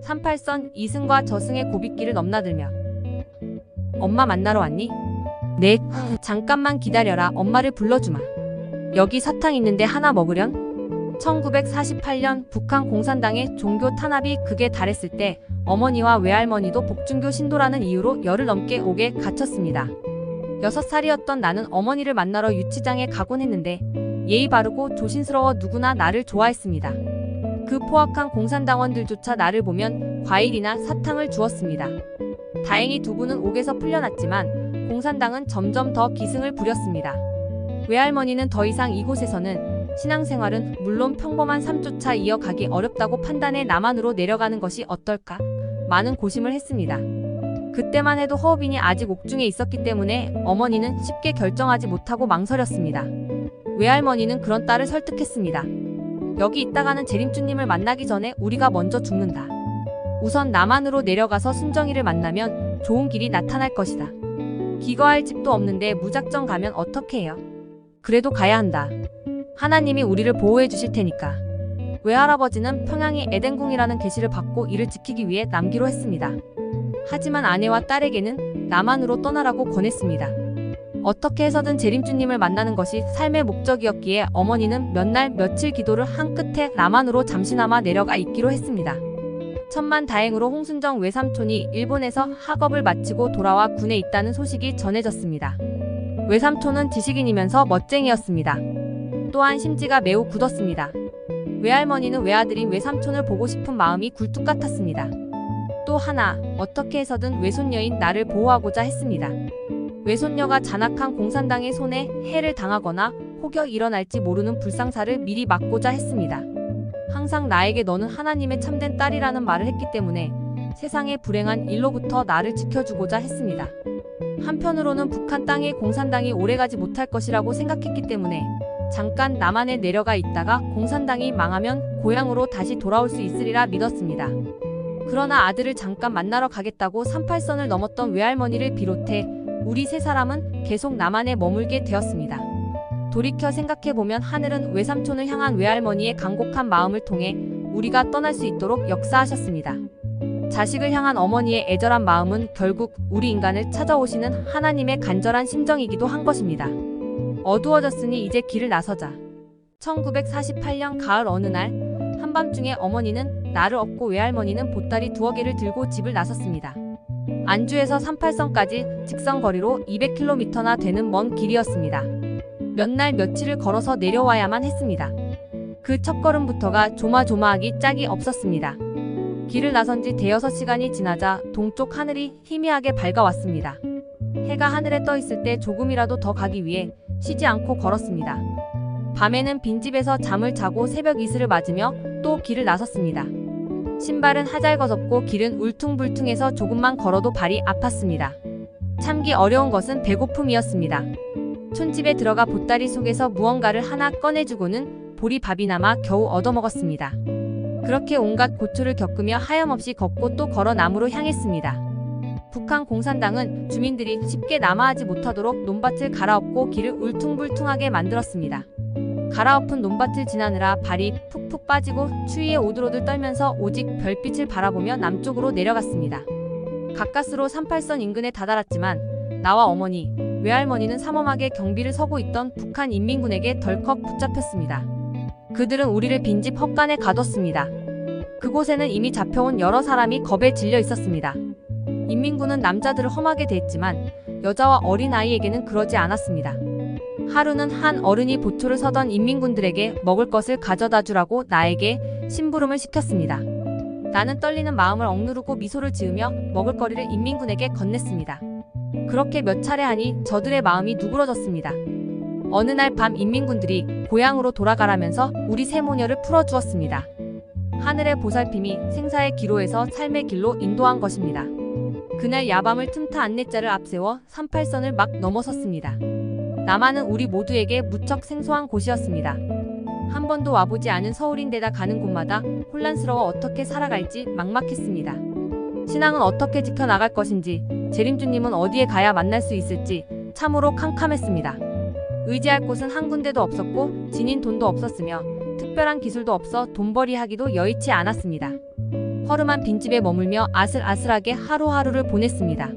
38선 이승과 저승의 고빗길을 넘나들며 엄마 만나러 왔니? 네. 잠깐만 기다려라. 엄마를 불러주마. 여기 사탕 있는데 하나 먹으련? 1948년 북한 공산당의 종교 탄압이 극에 달했을 때 어머니와 외할머니도 복중교 신도라는 이유로 열흘 넘게 옥에 갇혔습니다. 6살이었던 나는 어머니를 만나러 유치장에 가곤 했는데 예의 바르고 조심스러워 누구나 나를 좋아했습니다. 그 포악한 공산당원들조차 나를 보면 과일이나 사탕을 주었습니다. 다행히 두 분은 옥에서 풀려났지만 공산당은 점점 더 기승을 부렸습니다. 외할머니는 더 이상 이곳에서는 신앙생활은 물론 평범한 삶조차 이어가기 어렵다고 판단해 남한으로 내려가는 것이 어떨까? 많은 고심을 했습니다. 그때만 해도 허우빈이 아직 옥중에 있었기 때문에 어머니는 쉽게 결정하지 못하고 망설였습니다. 외할머니는 그런 딸을 설득했습니다. 여기 있다가는 재림주님을 만나기 전에 우리가 먼저 죽는다. 우선 남한으로 내려가서 순정이를 만나면 좋은 길이 나타날 것이다. 기거할 집도 없는데 무작정 가면 어떻게 해요? 그래도 가야 한다. 하나님이 우리를 보호해 주실 테니까. 외할아버지는 평양의 에덴궁이라는 계시를 받고 이를 지키기 위해 남기로 했습니다. 하지만 아내와 딸에게는 남한으로 떠나라고 권했습니다. 어떻게 해서든 재림주님을 만나는 것이 삶의 목적이었기에 어머니는 몇 날 며칠 기도를 한 끝에 남한으로 잠시나마 내려가 있기로 했습니다. 천만다행으로 홍순정 외삼촌이 일본에서 학업을 마치고 돌아와 군에 있다는 소식이 전해졌습니다. 외삼촌은 지식인이면서 멋쟁이였습니다. 또한 심지가 매우 굳었습니다. 외할머니는 외아들인 외삼촌을 보고 싶은 마음이 굴뚝 같았습니다. 또 하나, 어떻게 해서든 외손녀인 나를 보호하고자 했습니다. 외손녀가 잔악한 공산당의 손에 해를 당하거나 혹여 일어날지 모르는 불상사를 미리 막고자 했습니다. 항상 나에게 너는 하나님의 참된 딸이라는 말을 했기 때문에 세상의 불행한 일로부터 나를 지켜주고자 했습니다. 한편으로는 북한 땅에 공산당이 오래가지 못할 것이라고 생각했기 때문에 잠깐 남한에 내려가 있다가 공산당이 망하면 고향으로 다시 돌아올 수 있으리라 믿었습니다. 그러나 아들을 잠깐 만나러 가겠다고 38선을 넘었던 외할머니를 비롯해 우리 세 사람은 계속 남한에 머물게 되었습니다. 돌이켜 생각해보면 하늘은 외삼촌을 향한 외할머니의 간곡한 마음을 통해 우리가 떠날 수 있도록 역사하셨습니다. 자식을 향한 어머니의 애절한 마음은 결국 우리 인간을 찾아오시는 하나님의 간절한 심정이기도 한 것입니다. 어두워졌으니 이제 길을 나서자. 1948년 가을 어느 날 한밤중에 어머니는 나를 업고 외할머니는 보따리 2개를 들고 집을 나섰습니다. 안주에서 38선까지 직선 거리로 200km나 되는 먼 길이었습니다. 몇 날 며칠을 걸어서 내려와야만 했습니다. 그 첫걸음부터가 조마조마하기 짝이 없었습니다. 길을 나선 지 대여섯 시간이 지나자 동쪽 하늘이 희미하게 밝아왔습니다. 해가 하늘에 떠 있을 때 조금이라도 더 가기 위해 쉬지 않고 걸었습니다. 밤에는 빈집에서 잠을 자고 새벽 이슬을 맞으며 또 길을 나섰습니다. 신발은 하잘거졌고 길은 울퉁불퉁해서 조금만 걸어도 발이 아팠습니다. 참기 어려운 것은 배고픔이었습니다. 촌집에 들어가 보따리 속에서 무언가를 하나 꺼내주고는 보리밥이나마 겨우 얻어먹었습니다. 그렇게 온갖 고초를 겪으며 하염없이 걷고 또 걸어 남으로 향했습니다. 북한 공산당은 주민들이 쉽게 남하하지 못하도록 논밭을 갈아엎고 길을 울퉁불퉁하게 만들었습니다. 갈아엎은 논밭을 지나느라 발이 푹푹 빠지고 추위에 오들오들 떨면서 오직 별빛을 바라보며 남쪽으로 내려갔습니다. 가까스로 38선 인근에 다다랐지만 나와 어머니, 외할머니는 삼엄하게 경비를 서고 있던 북한 인민군에게 덜컥 붙잡혔습니다. 그들은 우리를 빈집 헛간에 가뒀습니다. 그곳에는 이미 잡혀온 여러 사람이 겁에 질려 있었습니다. 인민군은 남자들을 험하게 대했지만 여자와 어린아이에게는 그러지 않았습니다. 하루는 한 어른이 보초를 서던 인민군들에게 먹을 것을 가져다 주라고 나에게 심부름을 시켰습니다. 나는 떨리는 마음을 억누르고 미소를 지으며 먹을거리를 인민군에게 건넸습니다. 그렇게 몇 차례 하니 저들의 마음이 누그러졌습니다. 어느 날 밤 인민군들이 고향으로 돌아가라면서 우리 세 모녀를 풀어주었습니다. 하늘의 보살핌이 생사의 기로에서 삶의 길로 인도한 것입니다. 그날 야밤을 틈타 안내자를 앞세워 38선을 막 넘어섰습니다. 남한은 우리 모두에게 무척 생소한 곳이었습니다. 한 번도 와보지 않은 서울인데다 가는 곳마다 혼란스러워 어떻게 살아갈지 막막했습니다. 신앙은 어떻게 지켜나갈 것인지, 재림주님은 어디에 가야 만날 수 있을지 참으로 캄캄했습니다. 의지할 곳은 한 군데도 없었고 지닌 돈도 없었으며 특별한 기술도 없어 돈벌이 하기도 여의치 않았습니다. 허름한 빈집에 머물며 아슬아슬하게 하루하루를 보냈습니다.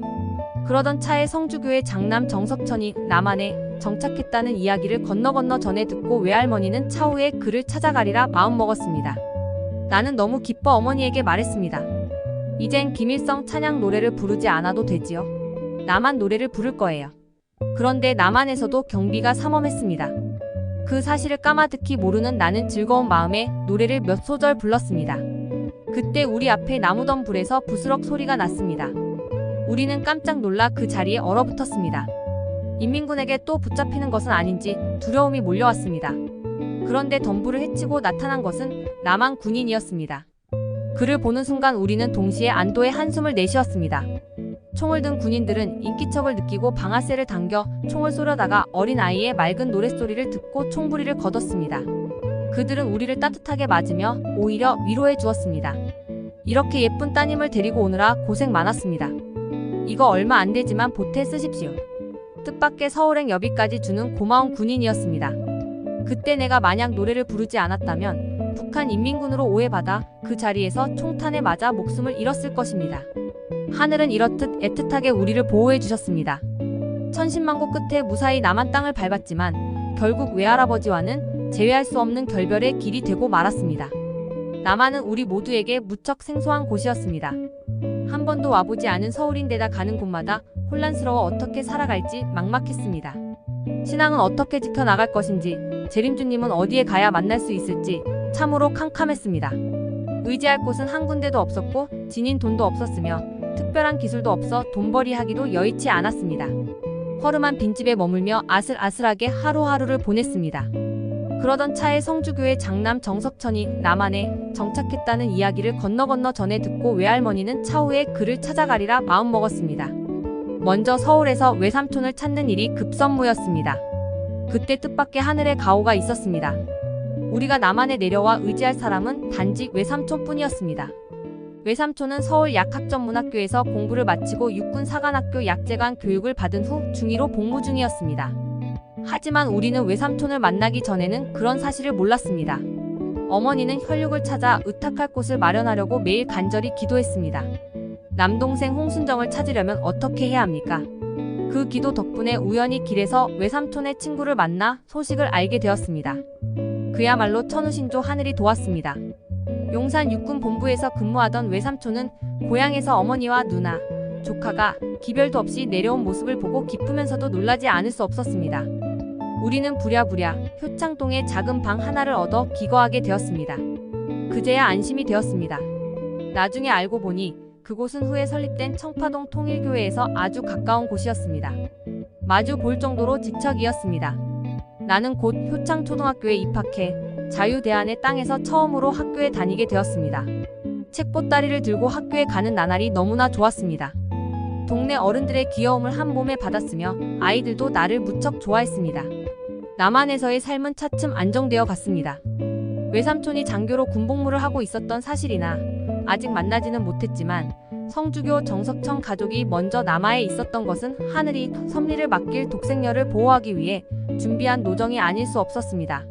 그러던 차에 성주교의 장남 정석천이 남한에 정착했다는 이야기를 건너 전해 듣고 외할머니는 차후에 그를 찾아가리라 마음먹었습니다. 나는 너무 기뻐 어머니에게 말했습니다. 이젠 김일성 찬양 노래를 부르지 않아도 되지요. 남한 노래를 부를 거예요. 그런데 남한에서도 경비가 삼엄했습니다. 그 사실을 까마득히 모르는 나는 즐거운 마음에 노래를 몇 소절 불렀습니다. 그때 우리 앞에 나무던 불에서 부스럭 소리가 났습니다. 우리는 깜짝 놀라 그 자리에 얼어붙었습니다. 인민군에게 또 붙잡히는 것은 아닌지 두려움이 몰려왔습니다. 그런데 덤불을 헤치고 나타난 것은 남한 군인이었습니다. 그를 보는 순간 우리는 동시에 안도의 한숨을 내쉬었습니다. 총을 든 군인들은 인기척을 느끼고 방아쇠를 당겨 총을 쏘려다가 어린 아이의 맑은 노랫소리를 듣고 총부리를 거뒀습니다. 그들은 우리를 따뜻하게 맞으며 오히려 위로해 주었습니다. 이렇게 예쁜 따님을 데리고 오느라 고생 많았습니다. 이거 얼마 안 되지만 보태 쓰십시오. 뜻밖의 서울행 여비까지 주는 고마운 군인이었습니다. 그때 내가 만약 노래를 부르지 않았다면 북한 인민군으로 오해받아 그 자리에서 총탄에 맞아 목숨을 잃었을 것입니다. 하늘은 이렇듯 애틋하게 우리를 보호해 주셨습니다. 천신만고 끝에 무사히 남한 땅을 밟았지만 결국 외할아버지와는 제외할 수 없는 결별의 길이 되고 말았습니다. 남한은 우리 모두에게 무척 생소한 곳이었습니다. 한 번도 와보지 않은 서울인데다 가는 곳마다 혼란스러워 어떻게 살아갈지 막막했습니다. 신앙은 어떻게 지켜나갈 것인지, 재림주님은 어디에 가야 만날 수 있을지 참으로 캄캄했습니다. 의지할 곳은 한 군데도 없었고 지닌 돈도 없었으며 특별한 기술도 없어 돈벌이 하기도 여의치 않았습니다. 허름한 빈집에 머물며 아슬아슬하게 하루하루를 보냈습니다. 그러던 차에 성주교의 장남 정석천이 남한에 정착했다는 이야기를 건너 전해 듣고 외할머니는 차후에 그를 찾아가리라 마음먹었습니다. 먼저 서울에서 외삼촌을 찾는 일이 급선무였습니다. 그때 뜻밖의 하늘의 가호가 있었습니다. 우리가 남한에 내려와 의지할 사람은 단지 외삼촌뿐이었습니다. 외삼촌은 서울 약학전문학교에서 공부를 마치고 육군사관학교 약제관 교육을 받은 후 중2로 복무 중이었습니다. 하지만 우리는 외삼촌을 만나기 전에는 그런 사실을 몰랐습니다. 어머니는 혈육을 찾아 의탁할 곳을 마련하려고 매일 간절히 기도했습니다. 남동생 홍순정을 찾으려면 어떻게 해야 합니까? 그 기도 덕분에 우연히 길에서 외삼촌의 친구를 만나 소식을 알게 되었습니다. 그야말로 천우신조 하늘이 도왔습니다. 용산 육군본부에서 근무하던 외삼촌은 고향에서 어머니와 누나, 조카가 기별도 없이 내려온 모습을 보고 기쁘면서도 놀라지 않을 수 없었습니다. 우리는 부랴부랴 효창동에 작은 방 하나를 얻어 기거하게 되었습니다. 그제야 안심이 되었습니다. 나중에 알고 보니 그곳은 후에 설립된 청파동 통일교회에서 아주 가까운 곳이었습니다. 마주 볼 정도로 지척이었습니다. 나는 곧 효창초등학교에 입학해 자유대안의 땅에서 처음으로 학교에 다니게 되었습니다. 책보따리를 들고 학교에 가는 나날이 너무나 좋았습니다. 동네 어른들의 귀여움을 한 몸에 받았으며 아이들도 나를 무척 좋아했습니다. 남한에서의 삶은 차츰 안정되어 갔습니다. 외삼촌이 장교로 군복무를 하고 있었던 사실이나 아직 만나지는 못했지만 성주교 정석천 가족이 먼저 남하에 있었던 것은 하늘이 섭리를 맡길 독생녀를 보호하기 위해 준비한 노정이 아닐 수 없었습니다.